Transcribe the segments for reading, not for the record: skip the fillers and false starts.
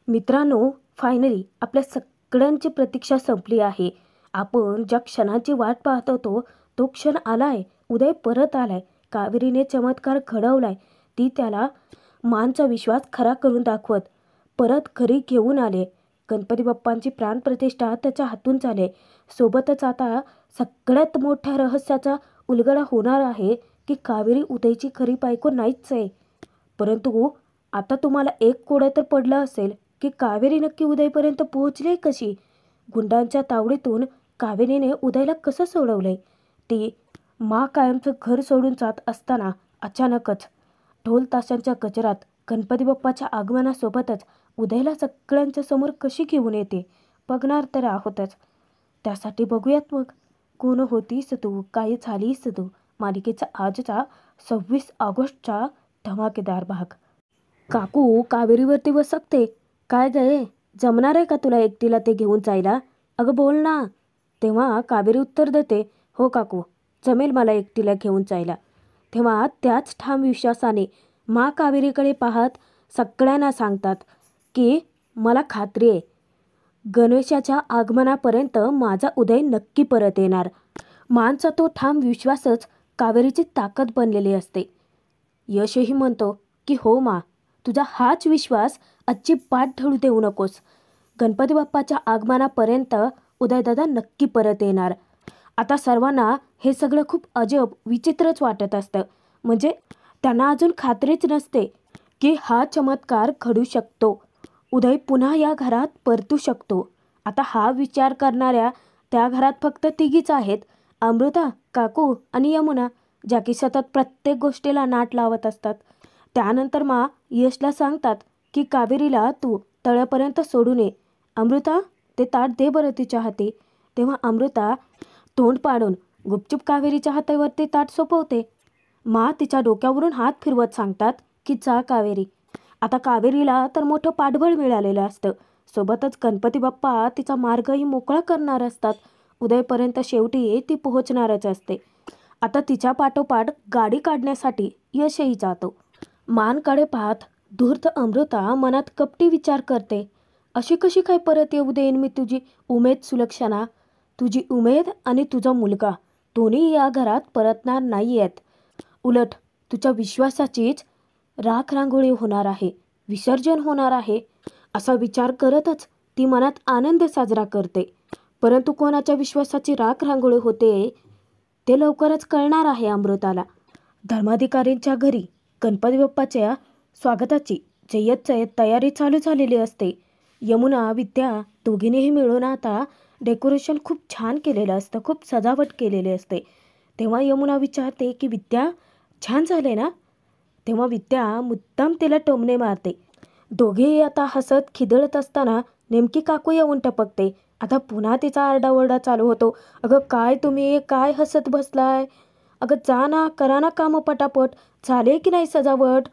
मित्रांनो, फायनली आपल्या सगळ्यांची प्रतीक्षा संपली आहे. आपण ज्या क्षणाची वाट पाहत होतो तो क्षण आलाय. उदय परत आलाय. कावेरीने चमत्कार घडवलाय. ती त्याला मानचा विश्वास खरा करून दाखवत परत घरी घेऊन आले. गणपती बाप्पांची प्राणप्रतिष्ठा त्याच्या हातून झाले. सोबतच आता सगळ्यात मोठ्या रहस्याचा उलगडा होणार आहे की कावेरी उदयची खरी बायको नाहीच आहे. परंतु आता तुम्हाला एक कोडं तर पडलं असेल की कावेरी नक्की उदयपर्यंत पोहोचली कशी. गुंडांच्या तावडीतून कावेरीने उदयला कसं सोडवलंय. ती कायमचं घर सोडून जात असताना अचानकच ढोल ताशांच्या गजरात गणपती बाप्पाच्या आगमनासोबतच उदयला सगळ्यांच्या समोर कशी घेऊन येते बघणार तर आहोतच. त्यासाठी बघूयात मग कोण होतीस तू, काय झालीस तू मालिकेचा आजचा 26 ऑगस्टचा धमाकेदार भाग. काकू कावेरीवरती बसकते. काय गये, जमणार आहे का तुला एकटीला ते घेऊन जायला? अगं बोल ना. तेव्हा कावेरी उत्तर देते, हो काकू, जमेल मला एकटीला घेऊन जायला. तेव्हा त्याच ठाम विश्वासाने कावेरीकडे पाहत सगळ्यांना सांगतात की मला खात्री आहे गणेशाच्या आगमनापर्यंत माझा उदय नक्की परत येणार. मानचा तो ठाम विश्वासच कावेरीची ताकद बनलेली असते. यशही म्हणतो की हो तुझा हाच विश्वास अजिबात ढळू देऊ नकोस. गणपती बाप्पाच्या आगमनापर्यंत उदयदादा नक्की परत येणार. आता सर्वांना हे सगळं खूप अजब विचित्रच वाटत असतं. म्हणजे त्यांना अजून खात्रीच नसते की हा चमत्कार घडू शकतो. उदय पुन्हा या घरात परतू शकतो. आता हा विचार करणाऱ्या त्या घरात फक्त तिघीच आहेत, अमृता, काकू आणि यमुना, ज्या की सतत प्रत्येक गोष्टीला नाट लावत असतात. त्यानंतर यशला सांगतात की कावेरीला तू तळ्यापर्यंत सोडून ये. अमृता, ते ताट दे बरं तिच्या हाती. तेव्हा अमृता तोंड पाडून गुपचूप कावेरीच्या हातावरती ताट सोपवते. तिच्या डोक्यावरून हात फिरवत सांगतात की जा कावेरी. आता कावेरीला तर मोठं पाठबळ मिळालेलं असतं. सोबतच गणपती बाप्पा तिचा मार्गही मोकळा करणार असतात. उदयपर्यंत शेवटी ती पोहोचणारच असते. आता तिच्या पाठोपाठ गाडी काढण्यासाठी यशही जातो. मानकडे पाहत धूर्त अमृता मनात कपटी विचार करते, अशी कशी काय परत येऊ देईन मी तुझी उमेद सुलक्षणा. तुझी उमेद आणि तुझा मुलगा दोन्ही या घरात परतणार नाही आहेत. उलट तुझ्या विश्वासाचीच राख रांगोळी होणार आहे, विसर्जन होणार आहे. असा विचार करतच ती मनात आनंद साजरा करते. परंतु कोणाच्या विश्वासाची राख रांगोळी होते ते लवकरच कळणार आहे अमृताला. धर्माधिकारींच्या घरी गणपती बाप्पाच्या स्वागताची जय्यत तयारी चालू झालेली असते. यमुना, विद्या दोघींनीही मिळून आता डेकोरेशन खूप छान केलेलं असतं, खूप सजावट केलेली असते. तेव्हा यमुना विचारते की विद्या, छान झाले ना? तेव्हा विद्या मुद्दाम तिला टोमणे मारते. दोघेही आता हसत खिदळत असताना नेमकी काकू येऊन टपकते. आता पुन्हा तिचा आरडाओरडा चालू होतो, अगं काय तुम्ही काय हसत बसलाय? अगं जा ना, करा ना कामं पटापट, झाले की नाही सजावट?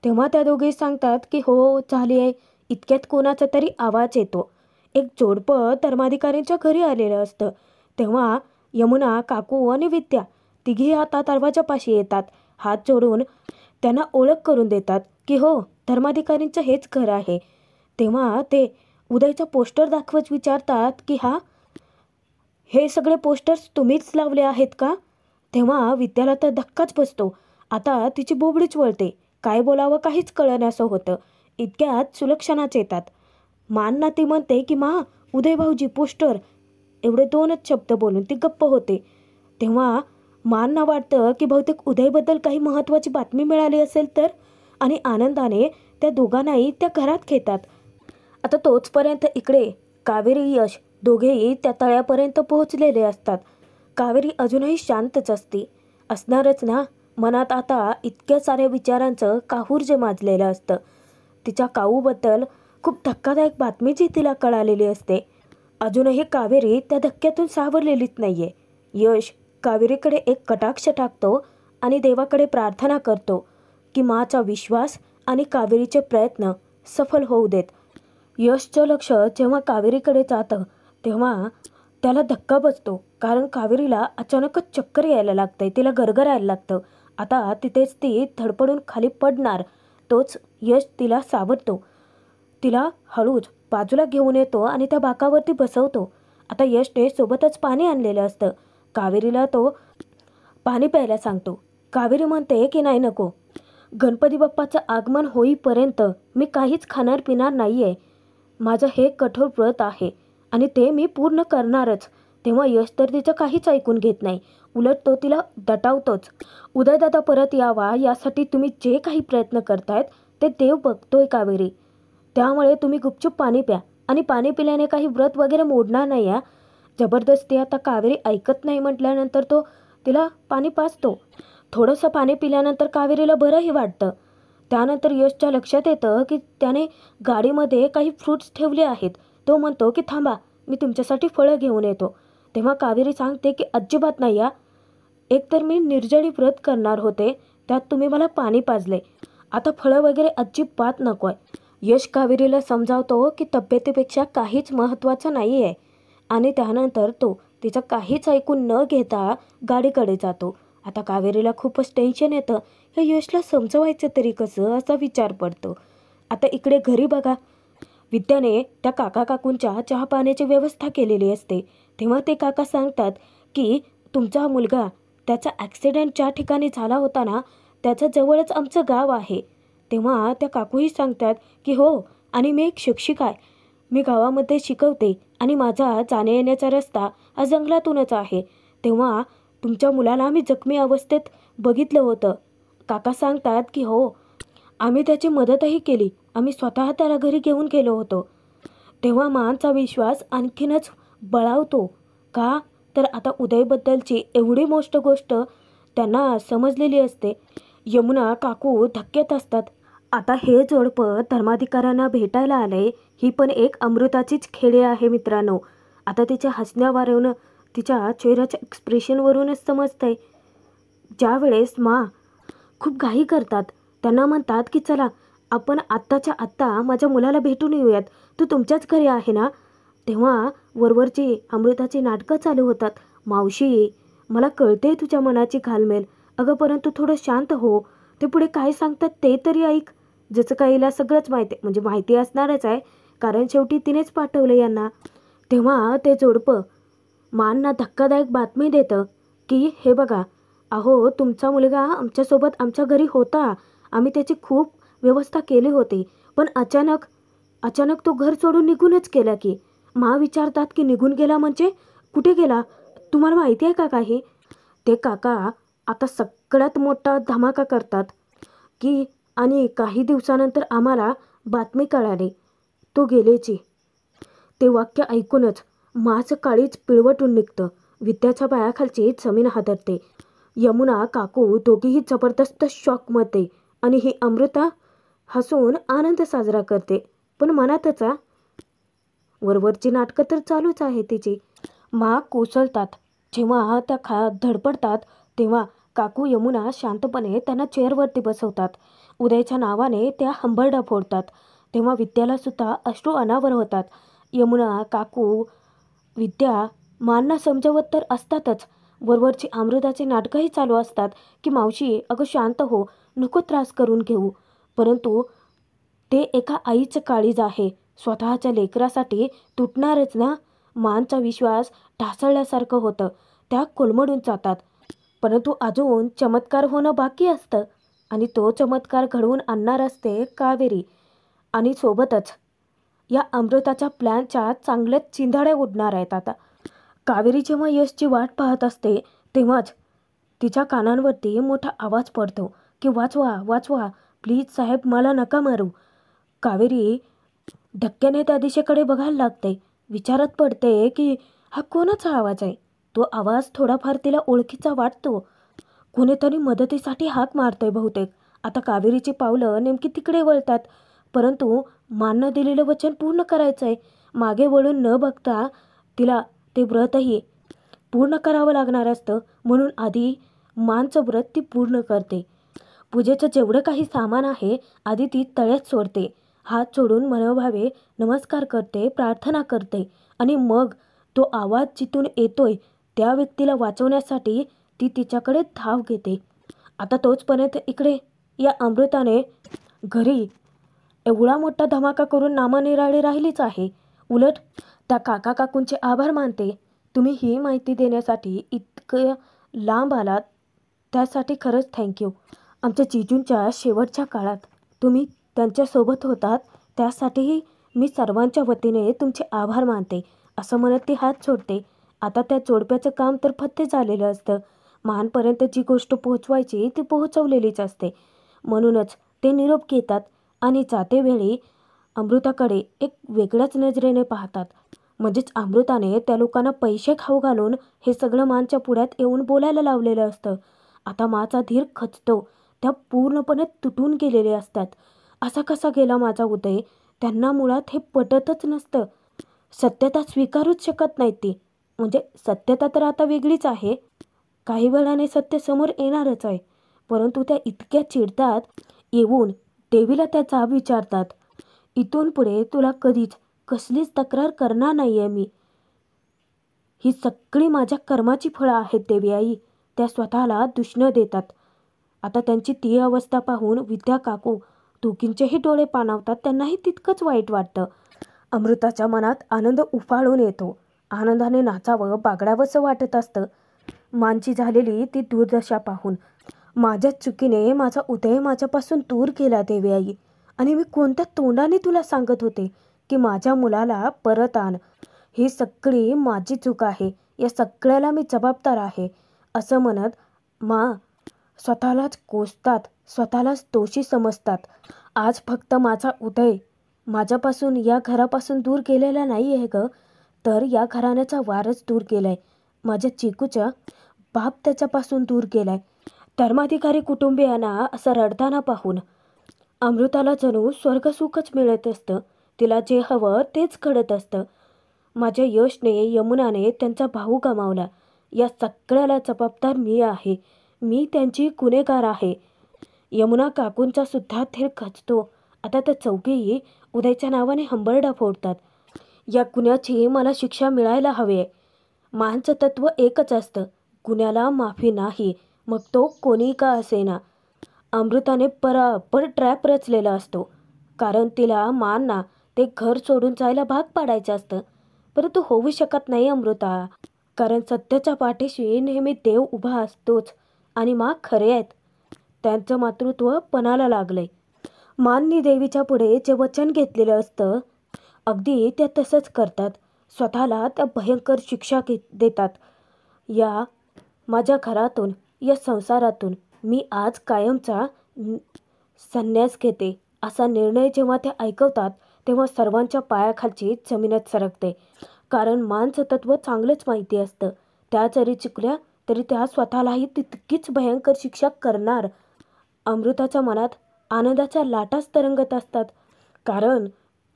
तेव्हा त्या दोघेही सांगतात की हो झाली आहे. इतक्यात कोणाचा तरी आवाज येतो. एक जोडपं धर्माधिकाऱ्यांच्या घरी आलेलं असतं. तेव्हा यमुना, काकू आणि विद्या तिघी आता दरवाजापाशी येतात. हात जोडून त्यांना ओळख करून देतात की हो, धर्माधिकारींचं हेच घर आहे. तेव्हा ते उदयचा पोस्टर दाखवत विचारतात की हे सगळे पोस्टर्स तुम्हीच लावले आहेत का? तेव्हा विद्याला तर धक्काच बसतो. आता तिची बोबडीच वळते. काय बोलावं काहीच कळण्याचं होतं. इतक्यात सुलक्षणाच येतात. मानना ती म्हणते की उदय भाऊजी पोस्टर, एवढे 2च शब्द बोलून ती गप्प होते. तेव्हा मानना वाटतं की बहुतेक उदयबद्दल काही महत्त्वाची बातमी मिळाली असेल तर, आणि आनंदाने त्या दोघांनाही त्या घरात घेतात. आता तोचपर्यंत इकडे कावेरी, यश दोघेही त्या तळ्यापर्यंत पोहोचलेले असतात. कावेरी अजूनही शांतच असते. असणारच ना, मनात आता इतक्या साऱ्या विचारांचं काहूर जे माजलेलं असतं. तिच्या काऊबद्दल खूप धक्कादायक बातमी जी तिला कळालेली असते. अजूनही कावेरी त्या धक्क्यातून सावरलेलीच नाहीये. यश कावेरीकडे एक कटाक्ष टाकतो आणि देवाकडे प्रार्थना करतो की माचा विश्वास आणि कावेरीचे प्रयत्न सफल होऊ देत. यशचं लक्ष जेव्हा कावेरीकडे जातं तेव्हा त्याला धक्का बसतो. कारण कावेरीला अचानकच चक्कर यायला लागते, तिला गरगरायला लागतं. आता तिथेच ती धडपडून खाली पडणार. तोच यश तिला सावरतो. तिला हळूच बाजूला घेऊन येतो आणि त्या बाकावरती बसवतो. आता यशने सोबतच पाणी आणलेलं असतं. कावेरीला तो पाणी प्यायला सांगतो. कावेरी म्हणते की नाही नको, गणपती बाप्पाचं आगमन होईपर्यंत मी काहीच खाणार पिणार नाही आहे. माझं हे कठोर व्रत आहे आणि ते मी पूर्ण करणारच. तेव्हा यश तर तिचं काहीच ऐकून घेत नाही. उलट तो तिला दटावतोच. उदयदादा परत यावा यासाठी तुम्ही जे काही प्रयत्न करतायत ते देव बघतोय कावेरी. त्यामुळे तुम्ही गुपचूप पाणी प्या आणि पाणी पिल्याने काही व्रत वगैरे मोडणार नाही या. जबरदस्ती आता कावेरी ऐकत नाही म्हटल्यानंतर तो तिला पाणी पाजतो. थोडंसं पाणी पिल्यानंतर कावेरीला बरंही वाटतं. त्यानंतर यशच्या लक्षात येतं की त्याने गाडीमध्ये काही फ्रूट्स ठेवले आहेत. तो म्हणतो की थांबा, मी तुमच्यासाठी फळं घेऊन येतो. तेव्हा कावेरी सांगते की अजिबात नाही या. एकतर मी निर्जळी व्रत करणार होते, त्यात तुम्ही मला पाणी पाजले. आता फळं वगैरे अजिबात नको आहे. यश कावेरीला समजावतो की तब्येतीपेक्षा काहीच महत्त्वाचं नाही आहे आणि त्यानंतर तो तिचं काहीच ऐकून न घेता गाडीकडे जातो. आता कावेरीला खूपच टेन्शन येतं. हे यशला समजवायचं तरी कसं असा विचार पडतो. आता इकडे घरी बघा, विद्याने त्या काका काकूंच्या चहा पाण्याची व्यवस्था केलेली असते. तेव्हा ते काका सांगतात की तुमचा मुलगा त्याचा ॲक्सिडेंट ज्या ठिकाणी झाला होता ना, त्याच्या जवळच आमचं गाव आहे. तेव्हा त्या काकूही सांगतात की हो, आणि मी एक शिक्षिका आहे. मी गावामध्ये शिकवते आणि माझा जाण्या येण्याचा रस्ता हा जंगलातूनच आहे. तेव्हा तुमच्या मुलाला आम्ही जखमी अवस्थेत बघितलं होतं. काका सांगतात की हो, आम्ही त्याची मदतही केली. आम्ही स्वतः त्याला घरी घेऊन गेलो होतो. तेव्हा मानचा विश्वास आणखीनच बळावतो. का तर आता उदयबद्दलची एवढी मोठी गोष्ट त्यांना समजलेली असते. यमुना काकू धक्क्यात असतात. आता हे जोडपं धर्माधिकाऱ्यांना भेटायला आलंय, ही पण एक अमृताचीच खेळी आहे मित्रांनो. आता तिच्या हसण्यावरून, तिच्या चेहऱ्याच्या एक्सप्रेशनवरूनच समजतंय. ज्या वेळेस खूप घाई करतात, त्यांना म्हणतात की चला आपण आत्ताच्या आत्ता माझ्या मुलाला भेटून येऊयात, तू तुमच्याच घरी आहे ना. तेव्हा वरवरची अमृताची नाटकं चालू होतात. मावशी, मला कळते तुझ्या मनाची घालमेल, अगं परंतु थोडं शांत हो. ते पुढे काय सांगतात ते तरी ऐक. जसं काहीला सगळंच माहिती, म्हणजे माहिती असणारच आहे, कारण शेवटी तिनेच पाठवलं यांना. तेव्हा ते जोडपं मानना धक्कादायक बातमी देतं की हे बघा, अहो तुमचा मुलगा आमच्यासोबत आमच्या घरी होता. आम्ही त्याची खूप व्यवस्था केली होती. पण अचानक तो घर सोडून निघूनच गेला की. विचारतात की निघून गेला म्हणजे कुठे गेला, तुम्हाला माहिती आहे का काही. ते काका आता सगळ्यात मोठा धमाका करतात की आणि काही दिवसानंतर आम्हाला बातमी कळाली तो गेल्याची. ते वाक्य ऐकूनच माचं काळीच पिळवटून निघतं. विद्याच्या पायाखालची जमीन हादरते. यमुना काकू दोघीही जबरदस्त शॉकमध्ये आणि ही अमृता हसून आनंद साजरा करते. पण मनातच वरवरची नाटकं तर चालूच आहे तिची. कोसळतात. जेव्हा त्या धडपडतात तेव्हा काकू यमुना शांतपणे त्यांना चेअरवरती बसवतात. उदयच्या नावाने त्या हंबरडा फोडतात. तेव्हा विद्याला सुद्धा अश्रू अनावर होतात. यमुना काकू विद्या मानना समजवत तर असतातच, वरवरची अमृताची नाटकंही चालू असतात की मावशी अगं शांत हो, नको त्रास करून घेऊ. परंतु ते एका आईचं काळीज आहे. स्वतःच्या लेकरासाठी तुटणारच ना. मानचा विश्वास ढासळल्यासारखं होतं. त्या कोलमडून जातात. परंतु अजून चमत्कार होणं बाकी असतं आणि तो चमत्कार घडवून आणणार असते कावेरी. आणि सोबतच या अमृताच्या प्लॅनच्या चांगल्याच चिंधाड्या उडणार आहेत. आता कावेरी जेव्हा यशची वाट पाहत असते तेव्हाच तिच्या कानांवरती मोठा आवाज पडतो की वाचवा वाचवा, प्लीज साहेब, मला नका मारू. कावेरी धक्क्याने त्या दिशेकडे बघायला लागते. विचारात पडते की हा कोणाचा आवाज आहे. तो आवाज थोडाफार तिला ओळखीचा वाटतो. कोणीतरी मदतीसाठी हाक मारतोय बहुतेक. आता कावेरीची पावलं नेमकी तिकडे वळतात. परंतु माननं दिलेलं वचन पूर्ण करायचं आहे. मागे वळून न बघता तिला ते व्रतही पूर्ण करावं लागणार असतं. म्हणून आधी मानचं व्रत ती पूर्ण करते. पूजेचं जेवढं काही सामान आहे आधी ती तळ्यात सोडते. हात जोडून मनोभावे नमस्कार करते, प्रार्थना करते आणि मग तो आवाज जिथून येतोय त्या व्यक्तीला वाचवण्यासाठी ती तिच्याकडे धाव घेते. आता तोचपर्यंत इकडे या अमृताने घरी एवढा मोठा धमाका करून नामानिराळी राहिलीच आहे. उलट त्या काका काकूंचे आभार मानते. तुम्ही ही माहिती देण्यासाठी इतकं लांब आलात त्यासाठी खरंच थँक्यू. आमच्या जिजूंच्या शेवटच्या काळात तुम्ही त्यांच्यासोबत होतात त्यासाठीही मी सर्वांच्या वतीने तुमचे आभार मानते, असं म्हणत ती हात सोडते. आता त्या जोडप्याचं काम तर फत्ते झालेलं असतं. महानपर्यंत जी गोष्ट पोहोचवायची ती पोहोचवलेलीच असते. म्हणूनच ते निरोप घेतात आणि जातेवेळी अमृताकडे एक वेगळ्याच नजरेने पाहतात. म्हणजेच अमृताने त्या लोकांना पैसे खाऊ घालून हे सगळं मानच्या पुढ्यात येऊन बोलायला लावलेलं असतं. आता माचा धीर खचतो. त्या पूर्णपणे तुटून गेलेले असतात. असा कसा गेला माझा उदय? त्यांना मुळात हे पटतच नसतं. सत्यता स्वीकारूच शकत नाहीत ती. म्हणजे सत्यता तर आता वेगळीच आहे. काही वेळाने सत्य समोर येणारच आहे. परंतु त्या इतक्या चिडतात, येऊन देवीला त्या जाब विचारतात. इथून पुढे तुला कधीच कसलीच तक्रार करणार नाही आहे मी. ही सगळी माझ्या कर्माची फळं आहेत देवी आई. त्या स्वतःला दुष्ण देतात. आता त्यांची ती अवस्था पाहून विद्या काकू दोघींचेही डोळे पाणावतात. त्यांनाही तितकंच वाईट वाटतं. अमृताच्या मनात आनंद उफाळून येतो. आनंदाने नाचावं बागडावंसं वाटत असतं. मानची झालेली ती दुर्दशा पाहून. माझ्याच चुकीने माझा उदय माझ्यापासून दूर केला देवी आई. आणि मी कोणत्या तोंडाने तुला सांगत होते की माझ्या मुलाला परत आण. ही सगळी माझी चूक आहे. या सगळ्याला मी जबाबदार आहे असं म्हणत मा स्वतःलाच कोसतात, स्वतःलाच दोषी समजतात. आज फक्त माझा उदय माझ्यापासून या घरापासून दूर गेलेला नाही आहे ग, तर या घराण्याचा वारच दूर केलाय. माझ्या चिकूचा बाप त्याच्यापासून दूर गेलाय. धर्माधिकारी कुटुंबियांना असं रडताना पाहून अमृताला जणू स्वर्गसुखच मिळत असतं. तिला जे हवं तेच घडत असतं. माझ्या यशने, यमुनाने त्यांचा भाऊ गमावला. या सगळ्याला जबाबदार मी आहे. मी त्यांची गुन्हेगार आहे. यमुना काकूंचा सुद्धा थेर खचतो. आता त्या चौघेही उदयच्या नावाने हंबरडा फोडतात. या गुन्ह्याची मला शिक्षा मिळायला हवी आहे. मानचं तत्व एकच असतं, गुन्ह्याला माफी नाही, मग तो कोणी का असेना. अमृताने बराबर ट्रॅप रचलेला असतो. कारण तिला मानना ते घर सोडून जायला भाग पाडायचं असतं. परंतु होऊ शकत नाही अमृता. कारण सत्याच्या पाठीशी नेहमी देव उभा असतोच. आणि मा खरे आहेत. त्यांचं मातृत्व पणाला लागलंय. माननी देवीच्या पुढे जे वचन घेतलेलं असतं अगदी त्या तसंच करतात. स्वतःला त्या भयंकर शिक्षा देतात. या माझ्या घरातून, या संसारातून मी आज कायमचा संन्यास घेते असा निर्णय जेव्हा ते ऐकवतात तेव्हा सर्वांच्या पायाखालची जमीनच सरकते. कारण मानचं तत्व चांगलंच माहिती असतं. त्या जरी चुकल्या तरी त्या स्वतःलाही तितकीच भयंकर शिक्षा करणार. अमृताच्या मनात आनंदाच्या लाटाच तरंगत असतात. कारण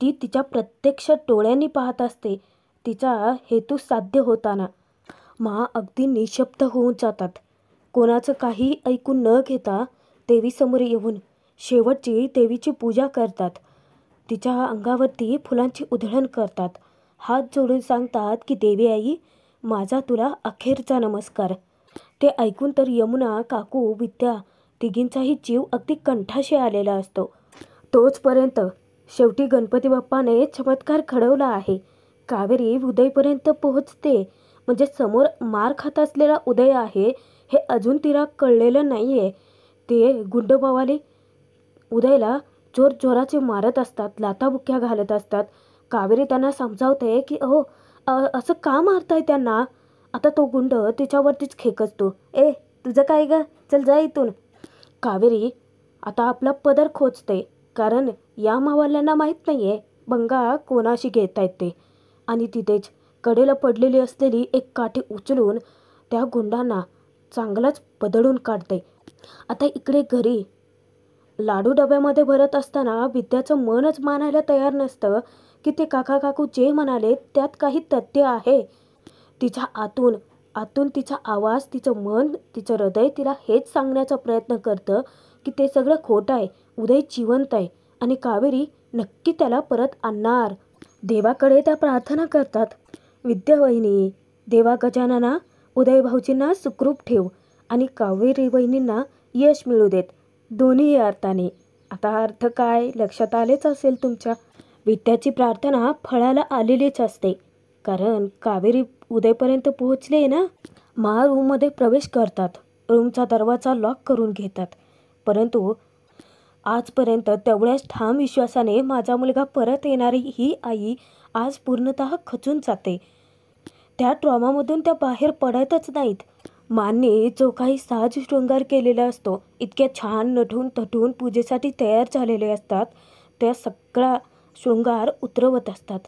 ती तिच्या प्रत्यक्ष डोळ्यांनी पाहत असते तिचा हेतू साध्य होताना. मा अगदी निशब्द होऊन जातात. कोणाचं काही ऐकून न घेता देवीसमोर येऊन शेवटची देवीची पूजा करतात. तिच्या अंगावरती फुलांची उधळण करतात. हात जोडून सांगतात की देवी आई, माझा तुला अखेरचा नमस्कार. ते ऐकून तर यमुना काकू, विद्या तिघींचाही जीव अगदी कंठाशी आलेला असतो. तोचपर्यंत शेवटी गणपती बाप्पाने चमत्कार घडवला आहे. कावेरी उदयपर्यंत पोहोचते. म्हणजे समोर मार खात असलेला उदय आहे हे अजून तिला कळलेलं नाही आहे. ते गुंडबावाले उदयला जोराचे मारत असतात, लाथाबुक्क्या घालत असतात. कावेरी त्यांना समजावते की अहो असं का मारताय त्यांना. आता तो गुंड तिच्यावरतीच खेकचतो. ए तुझं काय ग, चल जा इथून. कावेरी आता आपला पदर खोचते. कारण या मावाल्यांना माहीत नाही आहे बंगा कोणाशी घेत आहेत ते. आणि तिथेच कडेला पडलेली असलेली एक काठी उचलून त्या गुंडांना चांगलाच बदलून काढते. आता इकडे घरी लाडू डब्यामध्ये भरत असताना विद्याचं मनच मानायला तयार नसतं की ते काका काकू जे म्हणाले त्यात काही तथ्य आहे. तिच्या आतून तिचा आवाज, तिचं मन, तिचं हृदय तिला हेच सांगण्याचा प्रयत्न करतं की ते सगळं खोटं आहे. उदय जिवंत आहे आणि कावेरी नक्की त्याला परत आणणार. देवाकडे त्या प्रार्थना करतात, विद्या वहिनी, देवा गजानना उदय भाऊजींना सुखरूप ठेव आणि कावेरी वहिनींना यश मिळू देत दोन्ही अर्थाने. आता अर्थ काय लक्षात आलेच असेल तुमच्या. विद्याची प्रार्थना फळाला आलेलीच असते. कारण कावेरी उदयपर्यंत पोहोचले ना. रूममध्ये प्रवेश करतात. रूमचा दरवाजा लॉक करून घेतात. परंतु आजपर्यंत तेवढ्याच ठाम विश्वासाने माझा मुलगा परत येणारी ही आई आज पूर्णतः खचून जाते. त्या ट्रॉमामधून त्या बाहेर पडतच नाहीत. मानने जो काही साज शृंगार केलेला असतो, इतक्या छान नटून तटून पूजेसाठी तयार झालेले असतात, त्या सगळा शृंगार उतरवत असतात.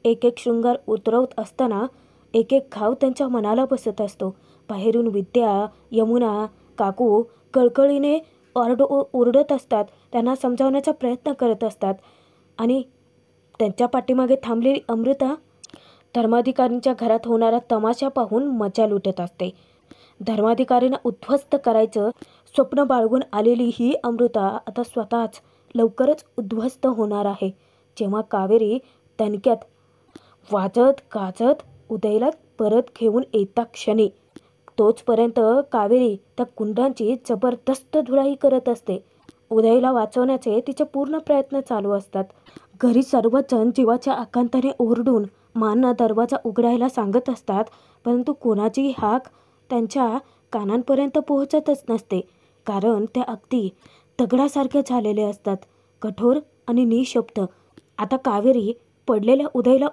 एक एक शृंगार उतरवत असताना एक एक घाव त्यांच्या मनाला बसत असतो. बाहेरून विद्या, यमुना, काकू कळकळीने ओरडत असतात. त्यांना समजावण्याचा प्रयत्न करत असतात. आणि त्यांच्या पाठीमागे थांबलेली अमृता धर्माधिकारींच्या घरात होणारा तमाशा पाहून मजा लुटत असते. धर्माधिकारींना उद्ध्वस्त करायचं स्वप्न बाळगून आलेली ही अमृता आता स्वतःच लवकरच उद्ध्वस्त होणार आहे. जेव्हा कावेरी तणक्यात वाजत गाजत उदयला परत घेऊन येता क्षणी तोचपर्यंत कावेरी त्या कुंडांची जबरदस्त धुळाई करत असते. उदयला वाचवण्याचे तिचे पूर्ण प्रयत्न चालू असतात. घरी सर्वजण जीवाच्या आकांताने ओरडून मानना दरवाजा उघडायला सांगत असतात. परंतु कोणाचीही हाक त्यांच्या कानांपर्यंत पोहोचतच नसते. कारण त्या अगदी दगडासारखे झालेले असतात, कठोर आणि निशब्द. आता कावेरी पडलेल्या उदयला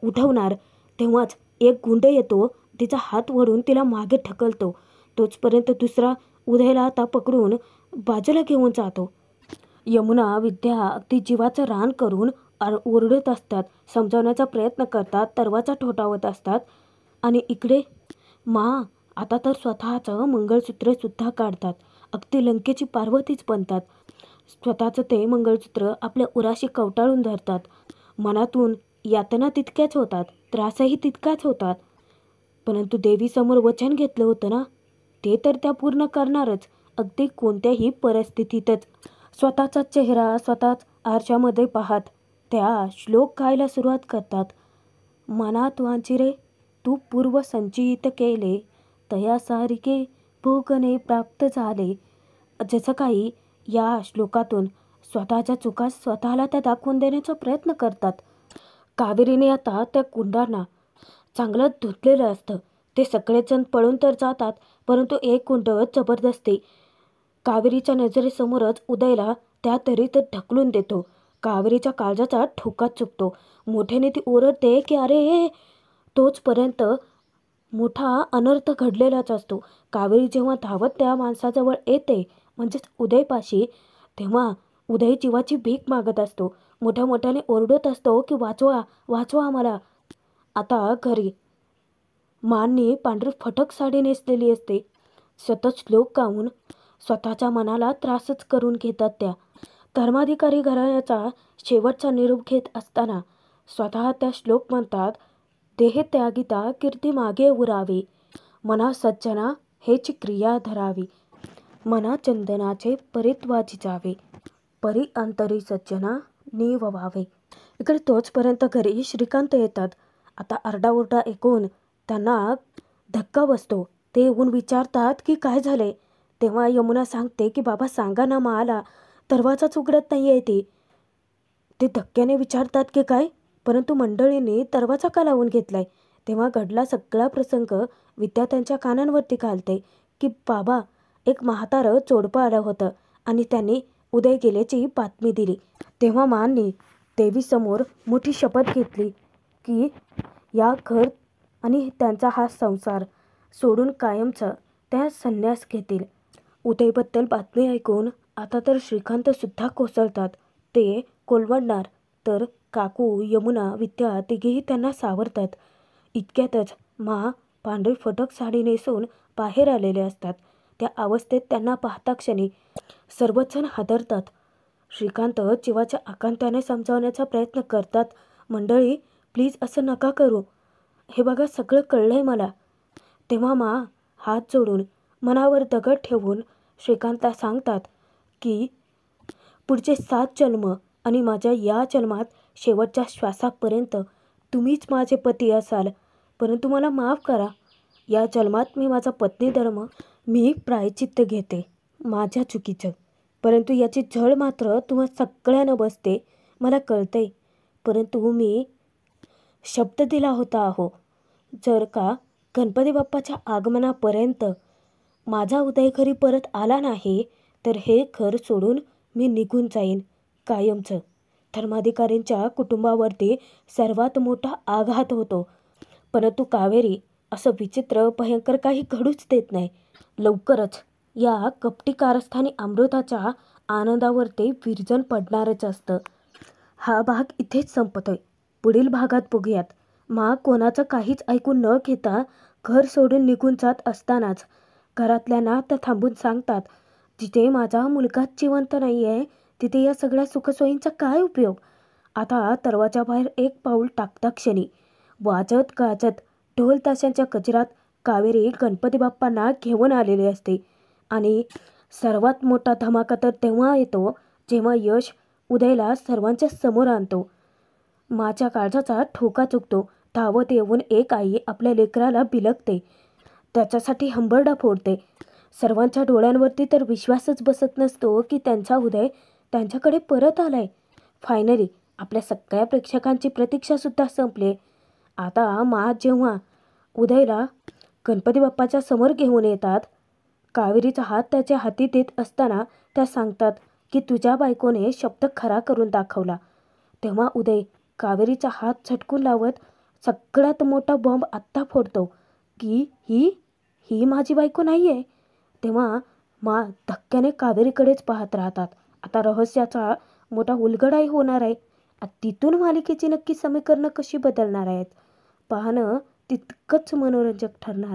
उठवणार तेव्हाच एक गुंड येतो. तिचा हात ओढून तिला मागे ढकलतो. तोचपर्यंत दुसरा उदयला आता पकडून बाजूला घेऊन जातो. यमुना, विद्या अगदी जीवाचं रान करून ओरडत असतात, समजावण्याचा प्रयत्न करतात, दरवाजा ठोठावत असतात. आणि इकडे आता तर स्वतःचं मंगळसूत्रसुद्धा काढतात. अगदी लंकेची पार्वतीच बनतात. स्वतःचं ते मंगळसूत्र आपल्या उराशी कवटाळून धरतात. मनातून यातना तितक्याच होतात, त्रासही तितकाच होतात. परंतु देवीसमोर वचन घेतलं होतं ना, ते तर त्या पूर्ण करणारच. अगदी कोणत्याही परिस्थितीतच. स्वतःचा चेहरा स्वतःच आरशामध्ये पाहत त्या श्लोक गायला सुरुवात करतात. मनात वांचिरे तू पूर्व संचित केले, तया सारिके भोगणे प्राप्त झाले. जसं काही या श्लोकातून स्वतःच्या चुका स्वतःला त्या दाखवून देण्याचा प्रयत्न करतात. कावेरीने आता त्या कुंडांना चांगलं धुतलेलं असतं. ते सगळेजण पळून तर जातात, परंतु एक कुंड जबरदस्ती कावेरीच्या नजरेसमोरच उदयला त्या तऱ्हेत ढकलून देतो. कावेरीच्या काळजाचा ठोका चुकतो. मोठ्याने ती ओरडते की अरे, तोचपर्यंत मोठा अनर्थ घडलेलाच असतो. कावेरी जेव्हा धावत त्या माणसाजवळ येते, म्हणजेच उदयपाशी, तेव्हा उदय जीवाची भीक मागत असतो. मोठ्याने ओरडत असतो की वाचवा वाचवा आम्हाला. आता घरी माननी पांढरी फटक साडी नेसलेली असते. सतत श्लोक गाऊन स्वतःच्या मनाला त्रासच करून घेतात त्या. धर्माधिकारी घराण्याचा शेवटचा निरोप घेत असताना स्वतः त्या श्लोक म्हणतात. देह त्यागिता कीर्ती मागे उरावी, मना सज्जना हेची क्रिया धरावी, मना चंदनाचे परित्वाजी जावे, परी अंतरी सज्जना निववावे. इकडे तोचपर्यंत घरी श्रीकांत येतात. आता आरडाओरडा ऐकून त्यांना धक्का बसतो. ते येऊन विचारतात की काय झाले. तेव्हा यमुना सांगते की बाबा सांगा ना, मला दरवाजाच उघडत नाही आहे. ते धक्क्याने विचारतात की काय, परंतु मंडळींनी दरवाजा का लावून घेतलाय. तेव्हा घडला सगळा प्रसंग विद्या त्यांच्या कानांवरती घालते की बाबा, एक म्हातारं जोडपं आलं होतं आणि त्यांनी उदय गेल्याची बातमी दिली. तेव्हा माननी देवीसमोर मोठी शपथ घेतली की या घर आणि त्यांचा हा संसार सोडून कायमचा त्या संन्यास घेतील. उदयबद्दल बातमी ऐकून आता तर श्रीकांतसुद्धा कोसळतात. ते कोलमडणार तर काकू, यमुना, विद्या तिघेही त्यांना सावरतात. इतक्यातच पांढरी फटक साडी नेसून बाहेर आलेले असतात. त्या अवस्थेत त्यांना पाहता क्षणी सर्वजण हादरतात. श्रीकांत जीवाच्या आकांताने समजावण्याचा प्रयत्न करतात. मंडळी, प्लीज असं नका करू. हे बघा, सगळं कळलंय मला. तेव्हा हात जोडून मनावर दगड ठेवून श्रीकांतला सांगतात की पुढचे 7 जन्म आणि माझ्या या जन्मात शेवटच्या श्वासापर्यंत तुम्हीच माझे पती असाल. परंतु मला माफ करा. या जन्मात मी माझा पत्नी धर्म प्रायचित्त घेते माझ्या चुकीचं. परंतु याची झळ मात्र तुम्हा सगळ्यांना बसते, मला कळतंय. परंतु मी शब्द दिला होता अहो. जर का गणपती बाप्पाच्या आगमनापर्यंत माझा उदय घरी परत आला नाही, तर हे घर सोडून मी निघून जाईन कायमचं. धर्माधिकारींच्या कुटुंबावरती सर्वात मोठा आघात होतो. परंतु कावेरी असं विचित्र भयंकर काही घडूच देत नाही. लवकरच या कपटी कारस्थानी अमृताच्या आनंदावरती विरजण पडणारच असतं. हा भाग इथेच संपतोय. पुढील भागात बघूयात. मा कोणाचं काहीच ऐकून न घेता घर सोडून निघून जात असतानाच घरातल्यांना त्या थांबून सांगतात, जिथे माझा मुलगाच जिवंत नाही आहे तिथे या सगळ्या सुखसोयींचा काय उपयोग. आता दरवाजाबाहेर एक पाऊल टाकता क्षणी वाजत गाजत ढोल ताशांच्या गजरात कावेरी गणपती बाप्पांना घेऊन आलेली असते. आणि सर्वात मोठा धमाका तर तेव्हा येतो जेव्हा यश उदयला सर्वांच्या समोर आणतो. माच्या काळजाचा ठोका चुकतो. धावत येऊन एक आई आपल्या लेकराला बिलगते, त्याच्यासाठी हंबरडा फोडते. सर्वांच्या डोळ्यांवरती तर विश्वासच बसत नसतो की त्यांचा उदय त्यांच्याकडे परत आलाय. फायनली आपल्या सगळ्या प्रेक्षकांची प्रतीक्षासुद्धा संपली. आता मा जेव्हा उदयला गणपती बाप्पाच्या समोर घेऊन येतात, कावेरीचा हात त्याच्या हाती देत असताना त्या सांगतात की तुझ्या बायकोने शब्द खरा करून दाखवला. तेव्हा उदय कावेरीचा हात झटकून लावत सगळ्यात मोठा बॉम्ब आत्ता फोडतो की ही ही माझी बायको नाही आहे. तेव्हा मा धक्क्याने कावेरीकडेच पाहत राहतात. आता रहस्याचा मोठा उलगडाही होणार आहे. तिथून मालिकेची नक्की समीकरणं कशी बदलणार आहेत पाहणं तितकंच मनोरंजक ठरणार आहे.